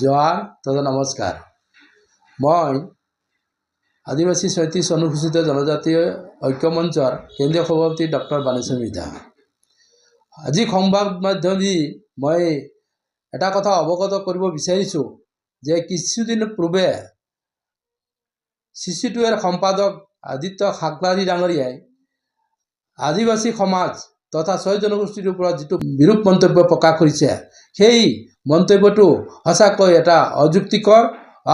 জোহাৰ তথা নমস্কাৰ। মই আদিবাসী ৩৬ অনুসূচিত জনজাতীয় ঐক্য মঞ্চৰ কেন্দ্ৰীয় সভাপতি ডক্টৰ বাণীশ্বৰ মৃধা। আজি সংবাদ মাধ্যমেদি মই এটা কথা অৱগত কৰিব বিচাৰিছোঁ যে কিছুদিন পূৰ্বে CC2ৰ সম্পাদক আদিত্য খাকলাৰী ডাঙৰীয়াই আদিবাসী সমাজ তথা ৬ জনগোষ্ঠীৰ ওপৰত যিটো বিৰূপ মন্তব্য প্ৰকাশ কৰিছে, সেই মন্তব্যটো সঁচাকৈ এটা অযুক্তিকৰ,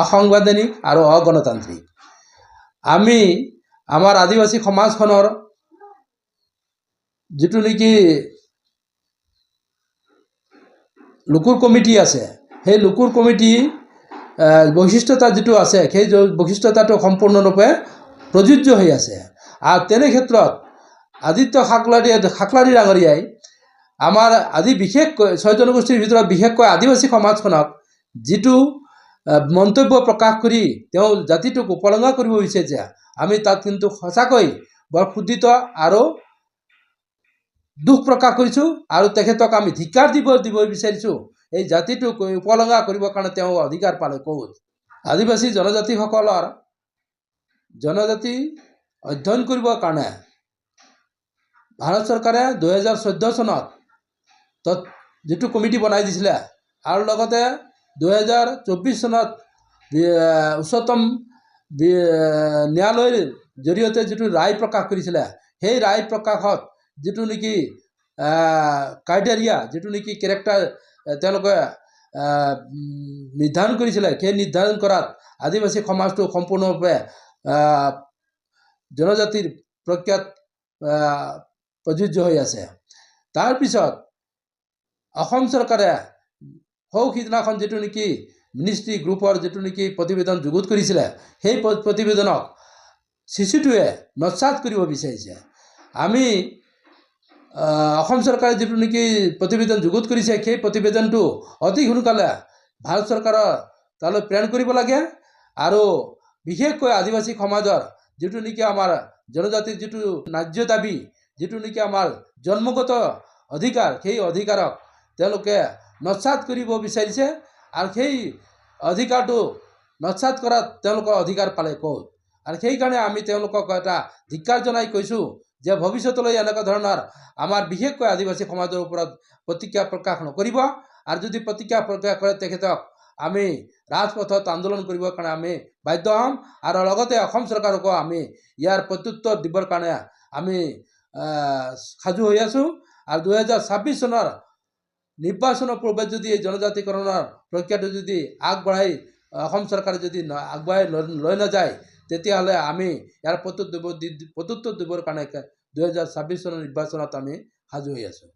অসাংবিধানিক আৰু অগণতান্ত্ৰিক। আমি আমাৰ আদিবাসী সমাজখনৰ যিটো নেকি লুকুৰ কমিটি আছে, সেই লুকুৰ কমিটি বৈশিষ্ট্যতা যিটো আছে, সেই বৈশিষ্ট্যতাটো সম্পূৰ্ণৰূপে প্ৰযোজ্য হৈ আছে। আৰু তেনে ক্ষেত্ৰত আদিত্য খাকলাৰী ডাঙৰীয়াই আমাৰ বিশেষকৈ ৬ জনগোষ্ঠীৰ ভিতৰত বিশেষকৈ আদিবাসী সমাজখনক যিটো মন্তব্য প্ৰকাশ কৰি তেওঁ জাতিটোক উপলঙা কৰিব বিচাৰিছে, আমি তাত কিন্তু সঁচাকৈ বৰ ক্ষুব্ধ আৰু দুখ প্ৰকাশ কৰিছোঁ আৰু তেখেতক আমি ধিক্কাৰ দিব বিচাৰিছোঁ। এই জাতিটোক উপলঙা কৰিবৰ কাৰণে তেওঁ অধিকাৰ পালে ক'ত? আদিবাসী জনজাতিসকলৰ জনজাতি অধ্যয়ন কৰিবৰ কাৰণে ভাৰত চৰকাৰে 2014 চনত যিটো কমিটি বনাই দিছিলে আৰু লগতে 2024 চনত উচ্চতম ন্যায়ালয়ৰ জৰিয়তে যিটো ৰায় প্ৰকাশ কৰিছিলে, সেই ৰায় প্ৰকাশত যিটো নেকি ক্ৰাইটেৰিয়া, যিটো নেকি কেৰেক্টাৰ তেওঁলোকে নিৰ্ধাৰণ কৰিছিলে, সেই নিৰ্ধাৰণ কৰাত আদিবাসী সমাজটো সম্পূৰ্ণৰূপে জনজাতিৰ প্ৰক্ৰিয়াত প্ৰযোজ্য হৈ আছে। তাৰপিছত অসম চৰকাৰে সিদিনাখন যিটো নেকি মিনিষ্ট্ৰী গ্ৰুপৰ যিটো নেকি প্ৰতিবেদন যুগুত কৰিছিলে, সেই প্ৰতিবেদনক CC2ৱে নস্যাৎ কৰিব বিচাৰিছে। আমি অসম চৰকাৰে যিটো নেকি প্ৰতিবেদন যুগুত কৰিছে, সেই প্ৰতিবেদনটো অতি সোনকালে ভাৰত চৰকাৰৰ তালৈ প্ৰেৰণ কৰিব লাগে আৰু বিশেষকৈ আদিবাসী সমাজৰ যিটো নেকি আমাৰ জনজাতিৰ যিটো ন্যায্য দাবী, যিটো নেকি আমাৰ জন্মগত অধিকাৰ, সেই অধিকাৰক তেওঁলোকে নস্যাৎ কৰিব বিচাৰিছে। আৰু সেই অধিকাৰটো নস্যাৎ কৰাত তেওঁলোকৰ অধিকাৰ পালে ক'ত? আৰু সেইকাৰণে আমি তেওঁলোকক এটা ধিক্কাৰ জনাই কৈছোঁ যে ভৱিষ্যতলৈ এনেকুৱা ধৰণৰ আমাৰ বিশেষকৈ আদিবাসী সমাজৰ ওপৰত প্ৰতিক্ৰিয়া প্ৰকাশ নকৰিব, আৰু যদি প্ৰতিক্ৰিয়া প্ৰকাশ কৰে তেখেতক আমি ৰাজপথত আন্দোলন কৰিবৰ কাৰণে আমি বাধ্য হ'ম। আৰু লগতে অসম চৰকাৰকো আমি ইয়াৰ প্ৰত্যুত্তৰ দিবৰ কাৰণে আমি সাজু হৈ আছোঁ। আৰু 2026 চনৰ নিৰ্বাচনৰ পূৰ্বে যদি এই জনজাতিকৰণৰ প্ৰক্ৰিয়াটো যদি অসম চৰকাৰে যদি আগবঢ়াই লৈ নাযায়, তেতিয়াহ'লে আমি ইয়াৰ প্ৰত্যুত্তৰ দিবৰ কাৰণে 2026 চনৰ নিৰ্বাচনত আমি সাজু হৈ আছোঁ।